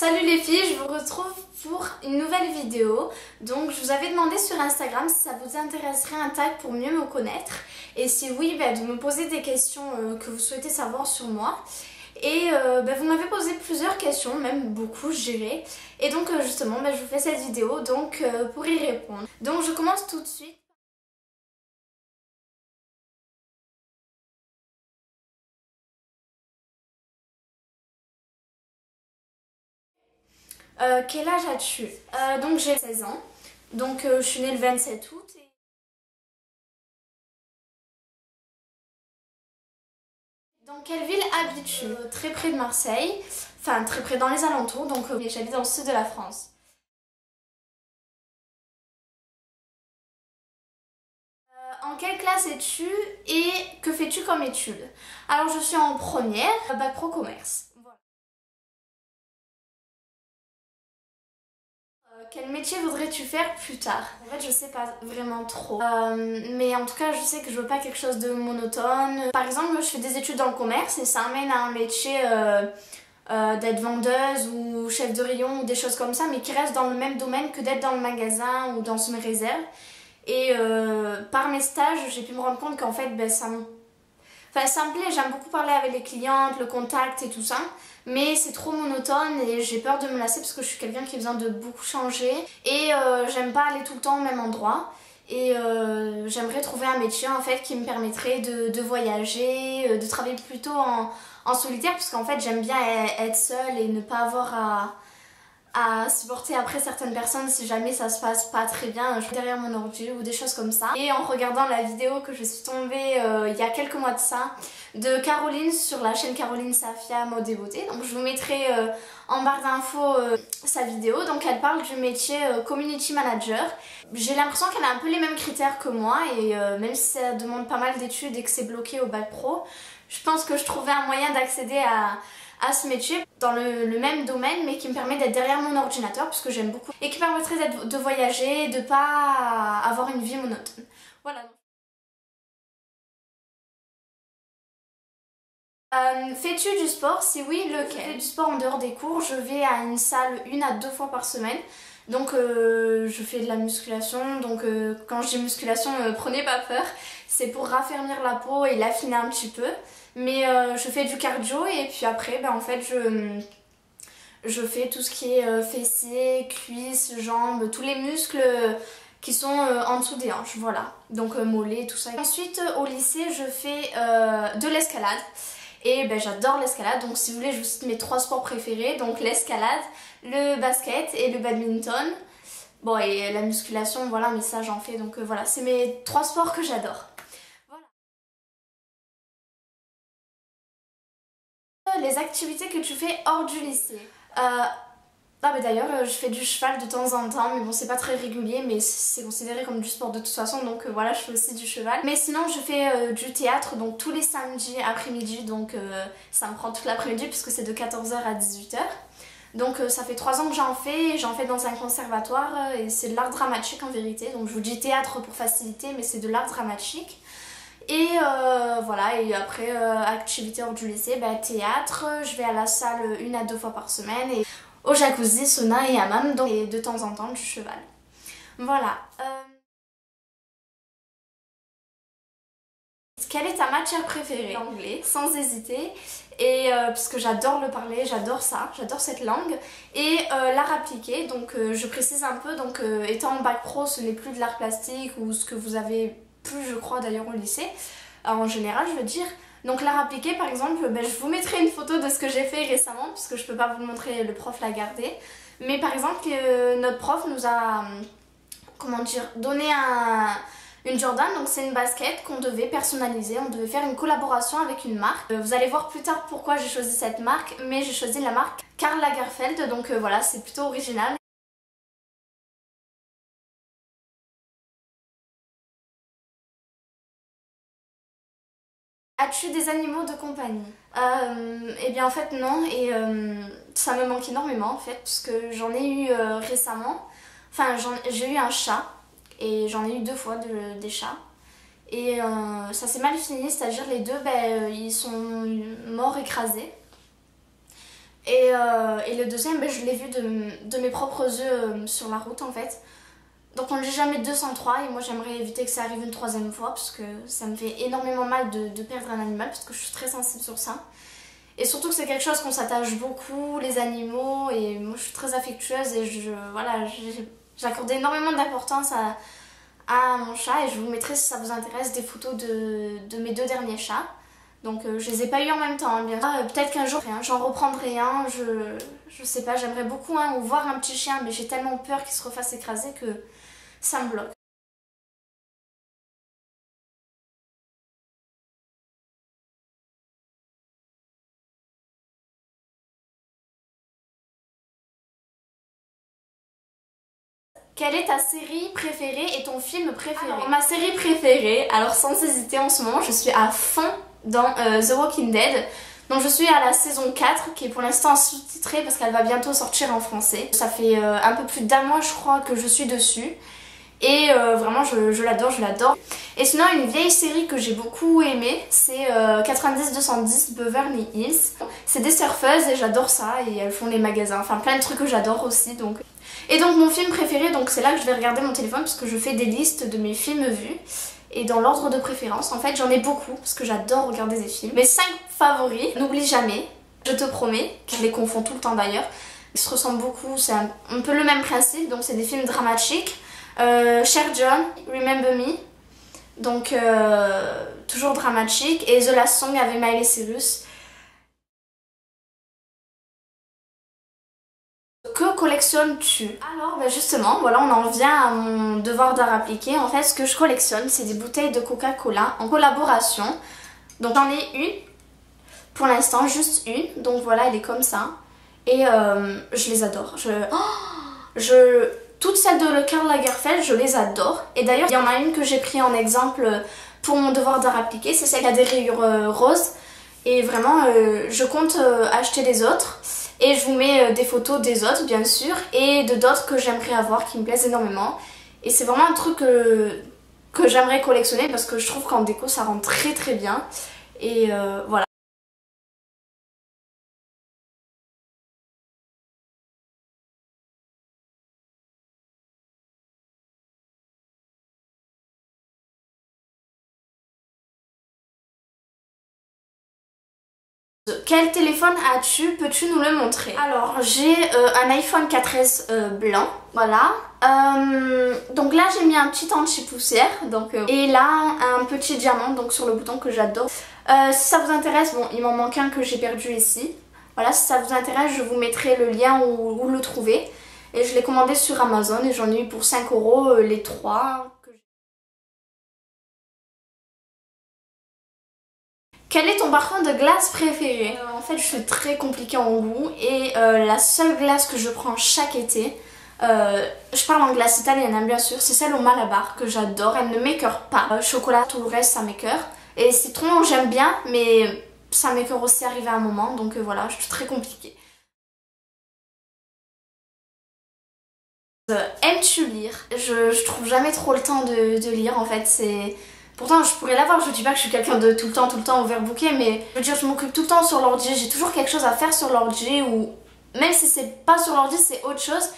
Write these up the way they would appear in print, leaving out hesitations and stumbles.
Salut les filles, je vous retrouve pour une nouvelle vidéo. Donc je vous avais demandé sur Instagram si ça vous intéresserait un tag pour mieux me connaître. Et si oui, de me poser des questions que vous souhaitez savoir sur moi. Et vous m'avez posé plusieurs questions, même beaucoup je dirais. Et donc justement je vous fais cette vidéo pour y répondre. Donc je commence tout de suite. Quel âge as-tu? Donc j'ai 16 ans. Donc je suis née le 27 août. Dans quelle ville habites-tu? Très près de Marseille, enfin très près dans les alentours, donc j'habite dans le sud de la France. En quelle classe es-tu et que fais-tu comme études? Alors je suis en première, bac pro commerce. Voilà. Quel métier voudrais-tu faire plus tard? En fait je sais pas vraiment trop, mais en tout cas je sais que je veux pas quelque chose de monotone. Par exemple je fais des études dans le commerce et ça amène à un métier d'être vendeuse ou chef de rayon ou des choses comme ça, mais qui reste dans le même domaine que d'être dans le magasin ou dans une réserve. Et par mes stages, j'ai pu me rendre compte qu'en fait, ça me plaît, j'aime beaucoup parler avec les clientes, le contact et tout ça, mais c'est trop monotone et j'ai peur de me lasser parce que je suis quelqu'un qui a besoin de beaucoup changer et j'aime pas aller tout le temps au même endroit. Et j'aimerais trouver un métier en fait qui me permettrait de voyager, de travailler plutôt en solitaire parce qu'en fait j'aime bien être seule et ne pas avoir à supporter après certaines personnes si jamais ça se passe pas très bien derrière mon ordi ou des choses comme ça. Et en regardant la vidéo que je suis tombée il y a quelques mois de ça de Caroline sur la chaîne Caroline Safia Mode et Beauté, donc je vous mettrai en barre d'infos sa vidéo. Donc elle parle du métier community manager. J'ai l'impression qu'elle a un peu les mêmes critères que moi et même si ça demande pas mal d'études et que c'est bloqué au bac pro, je pense que je trouvais un moyen d'accéder à ce métier dans le même domaine mais qui me permet d'être derrière mon ordinateur parce que j'aime beaucoup et qui permettrait de voyager, de pas avoir une vie monotone. Voilà. Fais-tu du sport? Si oui, lequel? Je fais du sport en dehors des cours, je vais à une salle 1 à 2 fois par semaine. Donc je fais de la musculation, donc quand je dis musculation, prenez pas peur, c'est pour raffermir la peau et l'affiner un petit peu. Mais je fais du cardio et puis après en fait je fais tout ce qui est fessiers, cuisses, jambes, tous les muscles qui sont en dessous des hanches, voilà. Donc mollets, tout ça. Ensuite au lycée je fais de l'escalade. Et j'adore l'escalade, donc si vous voulez je vous cite mes 3 sports préférés, donc l'escalade, le basket et le badminton. Bon et la musculation, voilà, mais ça j'en fais, donc voilà, c'est mes 3 sports que j'adore. Voilà. Les activités que tu fais hors du lycée. D'ailleurs je fais du cheval de temps en temps, mais bon c'est pas très régulier, mais c'est considéré comme du sport de toute façon, donc voilà, je fais aussi du cheval. Mais sinon je fais du théâtre, donc tous les samedis après-midi, donc ça me prend toute l'après-midi puisque c'est de 14 h à 18 h. Donc ça fait 3 ans que j'en fais dans un conservatoire et c'est de l'art dramatique en vérité, donc je vous dis théâtre pour faciliter, mais c'est de l'art dramatique. Et voilà, et après activité hors du lycée, théâtre, je vais à la salle 1 à 2 fois par semaine et au jacuzzi, sauna et hammam, donc et de temps en temps du cheval. Voilà. Quelle est ta matière préférée? L'anglais, sans hésiter. Et puisque j'adore le parler, j'adore ça, j'adore cette langue. Et l'art appliqué, donc je précise un peu, donc étant en bac pro, ce n'est plus de l'art plastique ou ce que vous avez plus je crois d'ailleurs au lycée, en général je veux dire. Donc l'art appliqué par exemple, je vous mettrai une photo de ce que j'ai fait récemment puisque je peux pas vous le montrer, le prof l'a gardé. Mais par exemple notre prof nous a, comment dire, donné une Jordan, donc c'est une basket qu'on devait personnaliser, on devait faire une collaboration avec une marque. Vous allez voir plus tard pourquoi j'ai choisi cette marque, mais j'ai choisi la marque Karl Lagerfeld, donc voilà, c'est plutôt original. As-tu des animaux de compagnie? Eh bien en fait non, et ça me manque énormément en fait, parce que j'en ai eu récemment, enfin j'ai eu un chat, et j'en ai eu 2 fois des chats, et ça s'est mal fini, c'est-à-dire les deux ils sont morts écrasés. Et le deuxième, ben, je l'ai vu de mes propres yeux sur la route en fait. Donc on ne dit jamais 203 et moi j'aimerais éviter que ça arrive une troisième fois parce que ça me fait énormément mal de perdre un animal parce que je suis très sensible sur ça. Et surtout que c'est quelque chose qu'on s'attache beaucoup, les animaux, et moi je suis très affectueuse et voilà, j'accorde énormément d'importance à mon chat et je vous mettrai si ça vous intéresse des photos de mes 2 derniers chats. Donc je les ai pas eu en même temps, hein, bien sûr. Peut-être qu'un jour j'en reprendrai un, je sais pas, j'aimerais beaucoup ou voir un petit chien mais j'ai tellement peur qu'il se refasse écraser que ça me bloque. Quelle est ta série préférée et ton film préféré? Alors, ma série préférée, alors sans hésiter en ce moment, je suis à fond dans The Walking Dead. Donc je suis à la saison 4 qui est pour l'instant sous-titrée parce qu'elle va bientôt sortir en français. Ça fait un peu plus d'1 mois je crois que je suis dessus. Et vraiment je l'adore, je l'adore. Et sinon une vieille série que j'ai beaucoup aimée, c'est 90-210 Beverly Hills. C'est des surfeuses et j'adore ça et elles font les magasins, enfin plein de trucs que j'adore aussi donc. Et donc mon film préféré, donc c'est là que je vais regarder mon téléphone parce que je fais des listes de mes films vus. Et dans l'ordre de préférence, en fait j'en ai beaucoup parce que j'adore regarder des films. Mes 5 favoris, n'oublie jamais, je te promets, je les confonds tout le temps d'ailleurs. Ils se ressemblent beaucoup, c'est un peu le même principe, donc c'est des films dramatiques. Cher John, Remember Me, donc toujours dramatique, et The Last Song avec Miley Cyrus. Que collectionnes-tu? Alors ben justement, voilà, on en vient à mon devoir d'art appliqué. En fait, ce que je collectionne, c'est des bouteilles de Coca-Cola en collaboration. Donc j'en ai une, pour l'instant, juste une. Donc voilà, elle est comme ça. Et je les adore. Toutes celles de Karl Lagerfeld, je les adore. Et d'ailleurs, il y en a une que j'ai pris en exemple pour mon devoir d'art appliqué. C'est celle qui a des rayures roses. Et vraiment, je compte acheter les autres. Et je vous mets des photos des autres, bien sûr. Et de d'autres que j'aimerais avoir, qui me plaisent énormément. Et c'est vraiment un truc que j'aimerais collectionner. Parce que je trouve qu'en déco, ça rend très très bien. Et voilà. Quel téléphone as-tu? Peux-tu nous le montrer? Alors j'ai un iPhone 4S blanc, voilà. Donc là j'ai mis un petit anti-poussière, donc et là un petit diamant donc sur le bouton que j'adore. Si ça vous intéresse, bon il m'en manque un que j'ai perdu ici. Voilà, si ça vous intéresse je vous mettrai le lien où le trouver. Et je l'ai commandé sur Amazon et j'en ai eu pour 5 € les 3. Quel est ton parfum de glace préféré? En fait je suis très compliquée en goût et la seule glace que je prends chaque été, je parle en glace italienne hein, bien sûr, c'est celle au Malabar que j'adore, elle ne m'écœure pas. Chocolat, tout le reste ça m'écœure. Et citron j'aime bien mais ça m'écœure aussi arrivé à un moment donc voilà, je suis très compliquée. Aimes-tu lire? Je trouve jamais trop le temps de lire en fait, c'est... Pourtant je pourrais l'avoir, je dis pas que je suis quelqu'un de tout le temps overbooké, mais je veux dire je m'occupe tout le temps sur l'ordi, j'ai toujours quelque chose à faire sur l'ordi ou même si c'est pas sur l'ordi c'est autre chose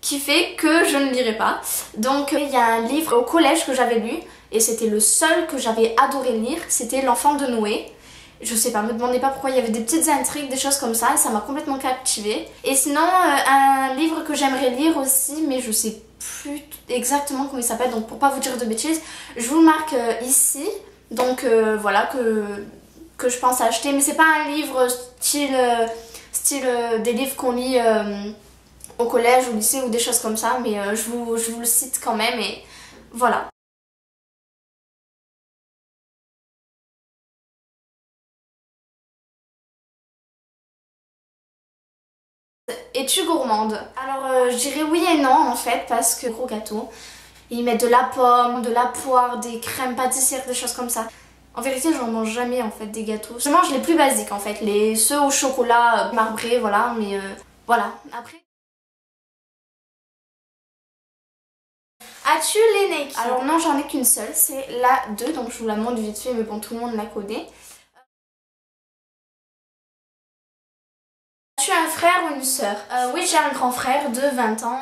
qui fait que je ne lirai pas. Donc il y a un livre au collège que j'avais lu et c'était le seul que j'avais adoré lire, c'était L'Enfant de Noé. Je sais pas, me demandez pas pourquoi, il y avait des petites intrigues, des choses comme ça et ça m'a complètement captivée. Et sinon un livre que j'aimerais lire aussi mais je sais plus exactement comment il s'appelle donc pour pas vous dire de bêtises, je vous le marque ici. Donc voilà que je pense acheter mais c'est pas un livre style des livres qu'on lit au collège, au lycée ou des choses comme ça mais je vous le cite quand même et voilà. Es-tu gourmande? Alors je dirais oui et non en fait parce que gros gâteau, ils mettent de la pomme, de la poire, des crèmes pâtissières, des choses comme ça. En vérité j'en mange jamais en fait des gâteaux. Je mange les plus basiques en fait, ceux au chocolat marbré voilà mais voilà. Après... As-tu les Nike? Alors non j'en ai qu'une seule, c'est la 2 donc je vous la montre vite fait mais bon tout le monde la connaît. Tu as un frère ou une sœur? Oui, j'ai un grand frère de 20 ans.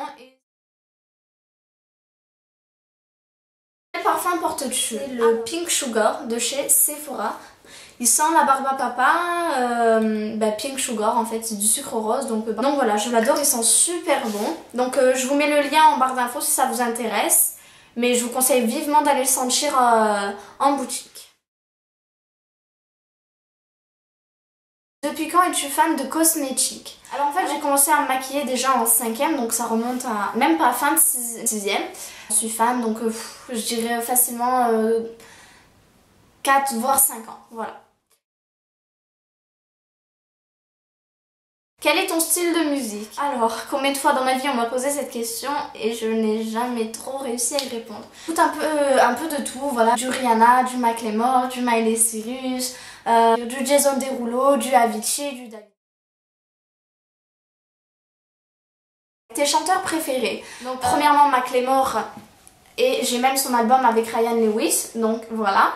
Quel parfum portes-tu? Le Pink Sugar de chez Sephora. Il sent la barbe à papa, Pink Sugar en fait, c'est du sucre rose. Donc voilà, je l'adore, il sent super bon. Donc je vous mets le lien en barre d'infos si ça vous intéresse. Mais je vous conseille vivement d'aller le sentir en boutique. Depuis quand es-tu fan de cosmétiques? Alors en fait j'ai commencé à me maquiller déjà en 5e, donc ça remonte à même pas fin de 6e. Je suis fan, donc je dirais facilement 4 voire 5 ans, voilà. Quel est ton style de musique? Alors, combien de fois dans ma vie on m'a posé cette question et je n'ai jamais trop réussi à y répondre. Tout un peu de tout, voilà. Du Rihanna, du Macklemore, du Miley Cyrus, du Jason Derulo, du Avicii, du David. Tes chanteurs préférés? Donc premièrement Macklemore, et j'ai même son album avec Ryan Lewis, donc voilà.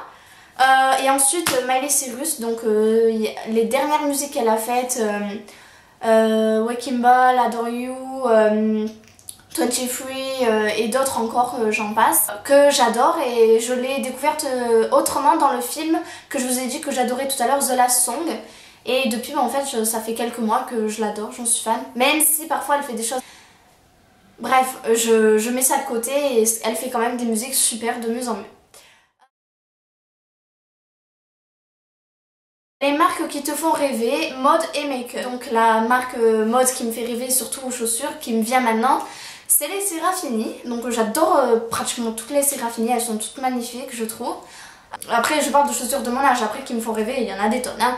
Et ensuite Miley Cyrus, donc les dernières musiques qu'elle a faites, Waking Ball, Adore You, 23 et d'autres encore, j'en passe, que j'adore, et je l'ai découverte autrement dans le film que je vous ai dit que j'adorais tout à l'heure, The Last Song. Et depuis en fait ça fait quelques mois que je l'adore, j'en suis fan, même si parfois elle fait des choses... Bref, je mets ça de côté et elle fait quand même des musiques super de mieux en mieux. Les marques qui te font rêver, mode et make-up. Donc la marque mode qui me fait rêver, surtout aux chaussures, qui me vient maintenant, c'est les Serafini. Donc j'adore pratiquement toutes les Serafini, elles sont toutes magnifiques je trouve. Après je parle de chaussures de mon âge, après qui me font rêver, il y en a des tonnes. Hein.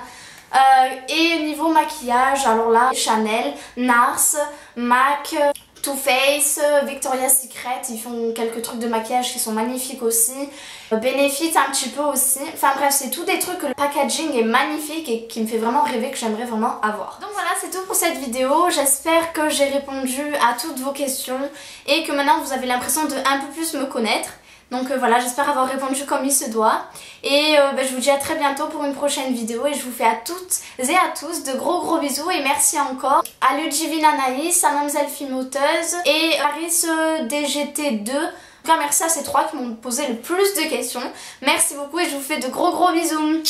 Et niveau maquillage, alors là, Chanel, NARS, MAC, Too Faced, Victoria's Secret, ils font quelques trucs de maquillage qui sont magnifiques aussi. Benefit un petit peu aussi. Enfin bref, c'est tout des trucs que le packaging est magnifique et qui me fait vraiment rêver, que j'aimerais vraiment avoir. Donc voilà, c'est tout pour cette vidéo. J'espère que j'ai répondu à toutes vos questions et que maintenant vous avez l'impression de un peu plus me connaître. Donc voilà, j'espère avoir répondu comme il se doit. Et je vous dis à très bientôt pour une prochaine vidéo. Et je vous fais à toutes et à tous de gros bisous. Et merci encore à Ludivine Anaïs, à Mademoiselle Fimoteuse et à Paris DGT2. En tout cas, merci à ces trois qui m'ont posé le plus de questions. Merci beaucoup et je vous fais de gros bisous.